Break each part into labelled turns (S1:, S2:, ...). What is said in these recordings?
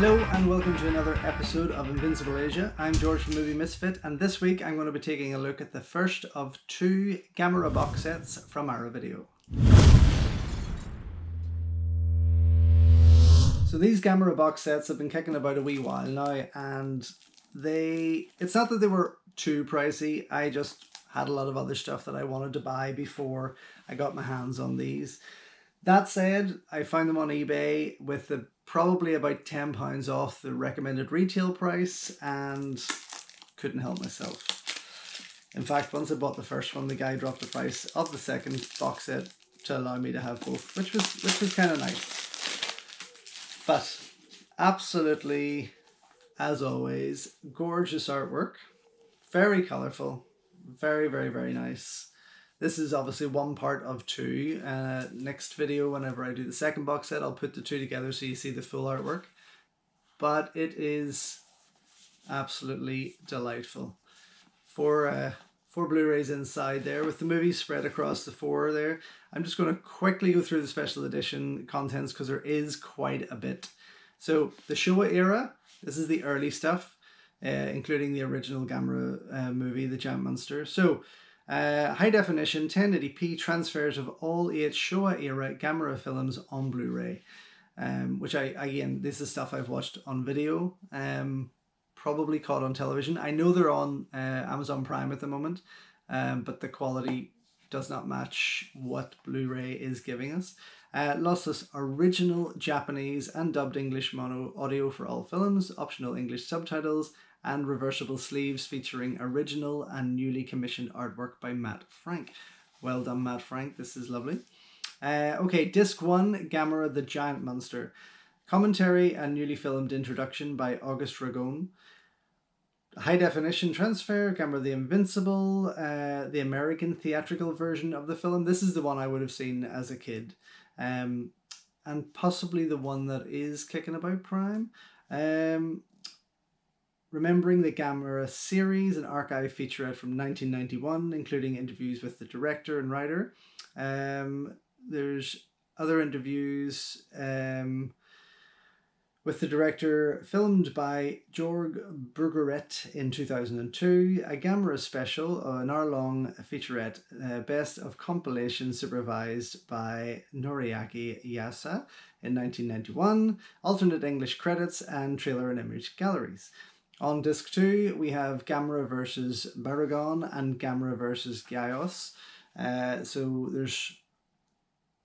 S1: Hello and welcome to another episode of Invincible Asia. I'm George from Movie Misfit, and this week I'm going to be taking a look at the first of two Gamera box sets from our video. So these Gamera box sets have been kicking about a wee while now, and it's not that they were too pricey, I just had a lot of other stuff that I wanted to buy before I got my hands on these. That said, I found them on eBay with probably about £10 off the recommended retail price and couldn't help myself. In fact, once I bought the first one, the guy dropped the price of the second box set to allow me to have both, which was kind of nice. But absolutely, as always, gorgeous artwork, very colourful, very, very, very nice. This is obviously one part of two. Next video, whenever I do the second box set, I'll put the two together so you see the full artwork. But it is absolutely delightful. Four Blu-rays inside there with the movie spread across the four there. I'm just going to quickly go through the special edition contents because there is quite a bit. So the Showa era, this is the early stuff, including the original Gamera movie, The Giant Monster. So high definition 1080p transfers of all 8 Showa era Gamera films on Blu-ray, which again, this is stuff I've watched on video, probably caught on television. I know they're on Amazon Prime at the moment, but the quality does not match what Blu-ray is giving us. Lossless original Japanese and dubbed English mono audio for all films, optional English subtitles, and reversible sleeves featuring original and newly commissioned artwork by Matt Frank. Well done, Matt Frank. This is lovely. Okay, Disc 1, Gamera the Giant Monster. Commentary and newly filmed introduction by August Ragone. High definition transfer, Gamera the Invincible, the American theatrical version of the film. This is the one I would have seen as a kid. And possibly the one that is kicking about Prime. Remembering the Gamera series, an archive featurette from 1991, including interviews with the director and writer. There's other interviews with the director, filmed by Jorg Burgeret in 2002. A Gamera special, an hour-long featurette, best of compilation supervised by Noriaki Yasa in 1991. Alternate English credits and trailer and image galleries. On disc 2, we have Gamera vs. Baragon and Gamera vs. Gaios. So there's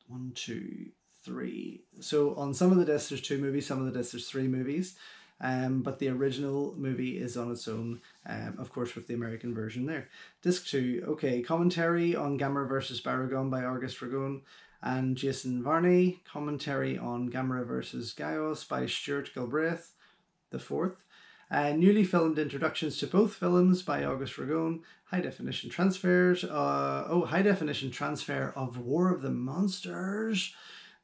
S1: 1, 2, 3. So on some of the discs there's 2 movies, some of the discs there's 3 movies. But the original movie is on its own, of course, with the American version there. Disc 2, okay, commentary on Gamera vs. Baragon by August Ragone and Jason Varney. Commentary on Gamera vs. Gaios by Stuart Galbraith, the 4th. Newly filmed introductions to both films by August Ragone. High definition transfers. High definition transfer of War of the Monsters.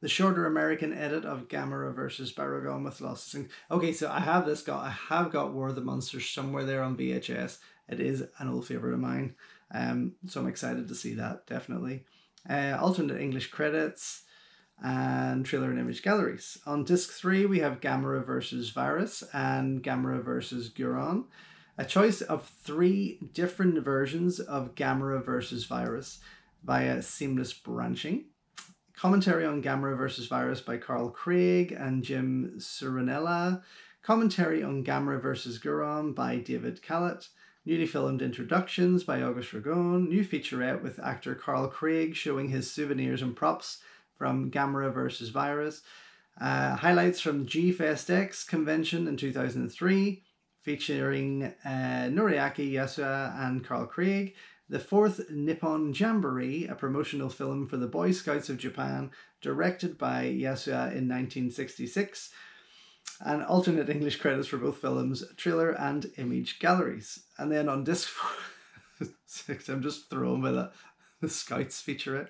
S1: The shorter American edit of Gamera vs. Baragon with losses. Okay, so I have got War of the Monsters somewhere there on VHS. It is an old favourite of mine. So I'm excited to see that, definitely. Alternate English credits and trailer and image galleries. On disc 3 we have Gamera vs. Virus and Gamera vs. Guron. A choice of 3 different versions of Gamera vs. Virus via seamless branching. Commentary on Gamera vs. Virus by Carl Craig and Jim Cirinella. Commentary on Gamera vs. Guron by David Callett. Newly filmed introductions by August Ragone. New featurette with actor Carl Craig showing his souvenirs and props from Gamera vs. Virus. Highlights from G-Fest X convention in 2003 featuring Noriaki Yasua and Carl Craig. The 4th Nippon Jamboree, a promotional film for the Boy Scouts of Japan, directed by Yasua in 1966. And alternate English credits for both films, trailer and image galleries. And then on disc 4, I'm just thrown by the Scouts featurette.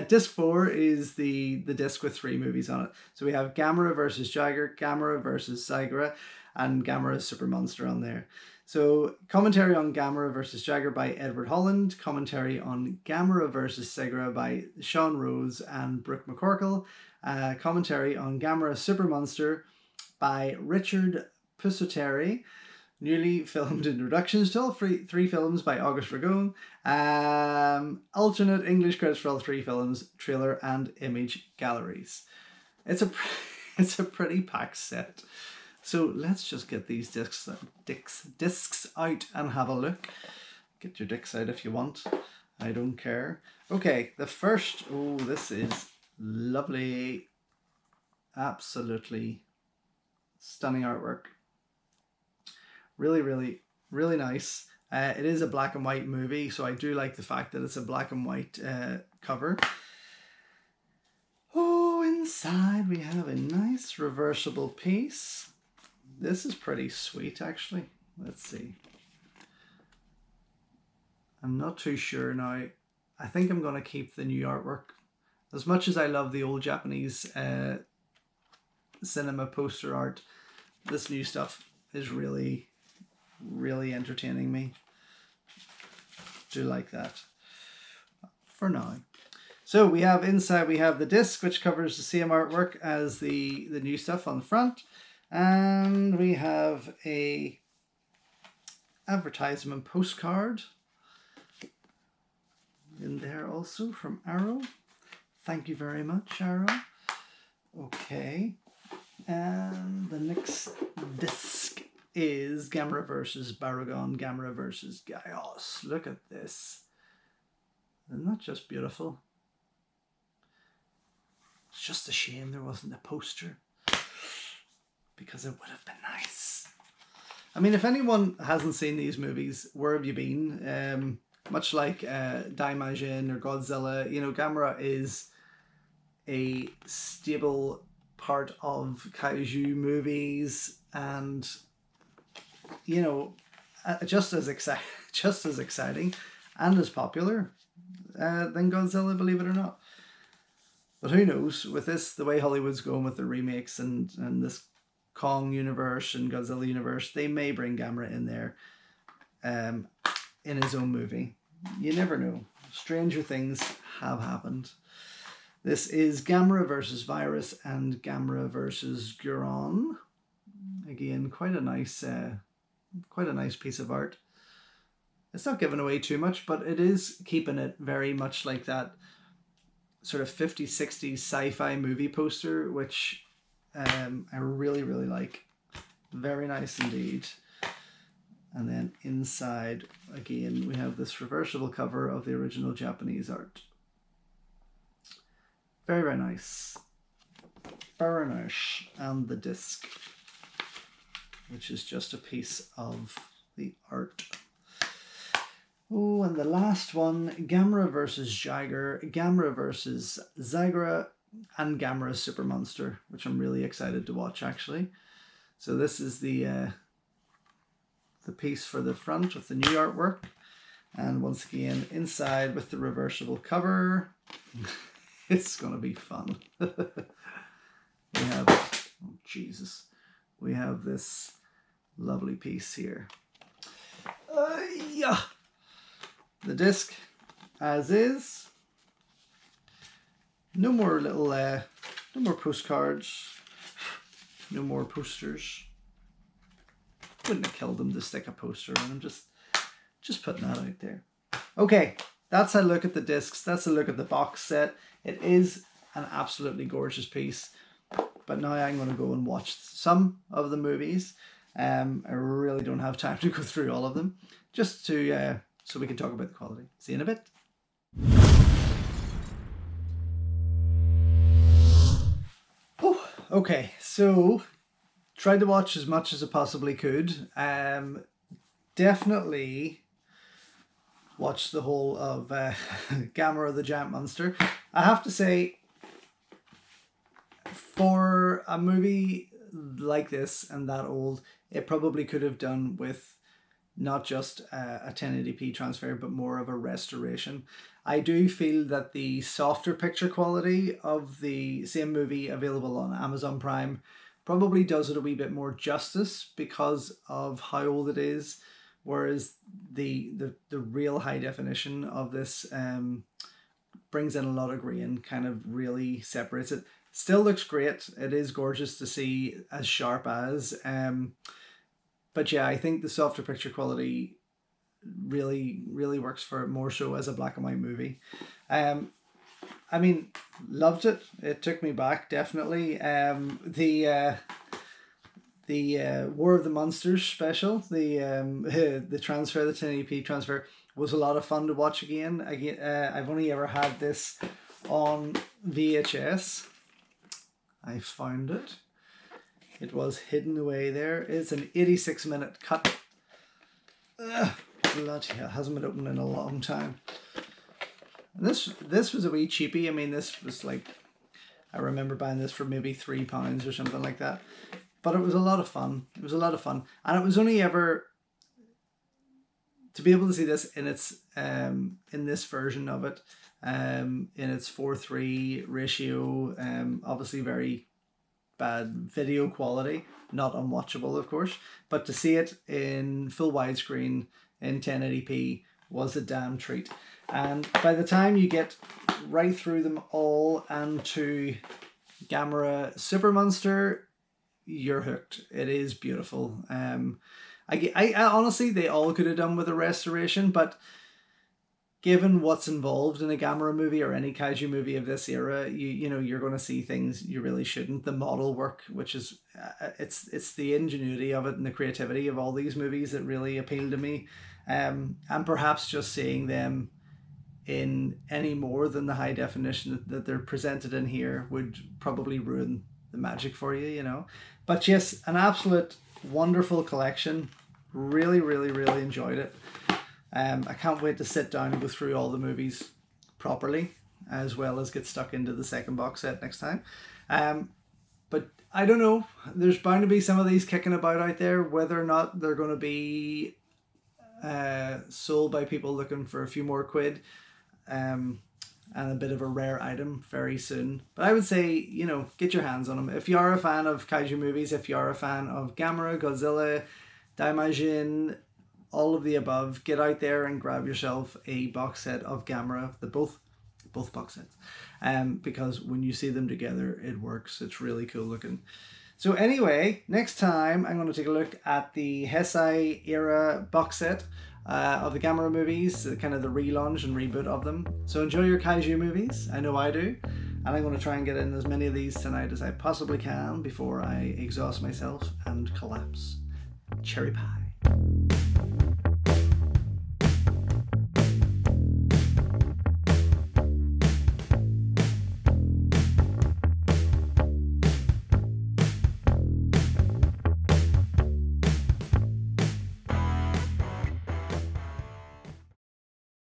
S1: Disc 4 is the disc with 3 movies on it. So we have Gamera vs. Jagger, Gamera vs. Saigura, and Gamera Super Monster on there. So commentary on Gamera vs. Jagger by Edward Holland, commentary on Gamera vs. Saigura by Sean Rhodes and Brooke McCorkle, commentary on Gamera Super Monster by Richard Pusateri. Newly filmed introductions to all three films by August Ragone. Alternate English credits for all three films, trailer and image galleries. It's a pretty packed set. So let's just get these discs out and have a look. Get your dicks out if you want. I don't care. Okay, the first, oh, this is lovely. Absolutely stunning artwork. Really, really, really nice. It is a black and white movie, so I do like the fact that it's a black and white cover. Oh, inside we have a nice reversible piece. This is pretty sweet, actually. Let's see. I'm not too sure now. I think I'm going to keep the new artwork. As much as I love the old Japanese cinema poster art, this new stuff is really, really entertaining me. Do like that for now. So we have inside, we have the disc, which covers the same artwork as the new stuff on the front. And we have a advertisement postcard in there also from Arrow. Thank you very much, Arrow. Okay. And the next disc is Gamera versus Baragon, Gamera versus Gaios. Look at this. Isn't that just beautiful? It's just a shame there wasn't a poster, because it would have been nice. I mean, if anyone hasn't seen these movies, where have you been? Much like Daimajin or Godzilla, you know, Gamera is a stable part of kaiju movies, and you know, just as exciting and as popular than Godzilla, believe it or not. But who knows, with this, the way Hollywood's going with the remakes and this Kong universe and Godzilla universe, they may bring Gamera in there in his own movie. You never know. Stranger things have happened. This is Gamera versus Virus and Gamera versus Guron. Again, quite a nice piece of art. It's not giving away too much, but it is keeping it very much like that sort of 50s, 60s sci-fi movie poster, which I really, really like. Very nice indeed. And then inside, again, we have this reversible cover of the original Japanese art. Very, very nice. Very nice. And the disc, which is just a piece of the art. Oh, and the last one, Gamera versus Jiger, Gamera versus Zygra, and Gamera Super Monster, which I'm really excited to watch, actually. So this is the piece for the front with the new artwork, and once again inside with the reversible cover. It's gonna be fun. We have, oh Jesus, we have this lovely piece here. Yeah. The disc as is. No more little no more postcards, no more posters. Wouldn't have killed them to stick a poster in. I'm just putting that out there. Okay, that's a look at the discs. That's a look at the box set. It is an absolutely gorgeous piece. But now I'm going to go and watch some of the movies. I really don't have time to go through all of them. Just to so we can talk about the quality. See you in a bit. Oh, okay, so tried to watch as much as I possibly could. Definitely watched the whole of Gamera the Giant Monster. I have to say, for a movie like this and that old, it probably could have done with not just a 1080p transfer, but more of a restoration. I do feel that the softer picture quality of the same movie available on Amazon Prime probably does it a wee bit more justice because of how old it is, whereas the real high definition of this brings in a lot of grain, kind of really separates it. Still looks great. It is gorgeous to see, as sharp as. But yeah, I think the softer picture quality really, really works for it more so as a black and white movie. I mean, loved it. It took me back, definitely. The War of the Monsters special, the transfer, the 1080p transfer, was a lot of fun to watch again. I've only ever had this on VHS. I found it. It was hidden away there. It's an 86-minute cut. Bloody hell, hasn't been opened in a long time. And this was a wee cheapie. I mean, this was like, I remember buying this for maybe £3 or something like that. But it was a lot of fun. It was a lot of fun. And it was only ever, to be able to see this in its in this version of it, in its 4:3 ratio, obviously very bad video quality, not unwatchable of course, but to see it in full widescreen in 1080p was a damn treat. And by the time you get right through them all and to Gamera Super Monster, you're hooked. It is beautiful. I honestly, they all could have done with a restoration, but given what's involved in a Gamera movie or any kaiju movie of this era, you know you're going to see things you really shouldn't. The model work, which is it's the ingenuity of it and the creativity of all these movies that really appeal to me, and perhaps just seeing them in any more than the high definition that they're presented in here would probably ruin the magic for you, you know. But yes, an absolute wonderful collection. Really, really, really enjoyed it. I can't wait to sit down and go through all the movies properly, as well as get stuck into the second box set next time. But I don't know, there's bound to be some of these kicking about out there, whether or not they're going to be sold by people looking for a few more quid, and a bit of a rare item very soon. But I would say, you know, get your hands on them. If you are a fan of kaiju movies, if you are a fan of Gamera, Godzilla, Daimajin, all of the above, get out there and grab yourself a box set of Gamera, both box sets, because when you see them together, it works. It's really cool looking. So anyway, next time I'm going to take a look at the Heisei era box set of the Gamera movies, kind of the relaunch and reboot of them. So enjoy your kaiju movies. I know I do. And I'm going to try and get in as many of these tonight as I possibly can before I exhaust myself and collapse. Cherry pie.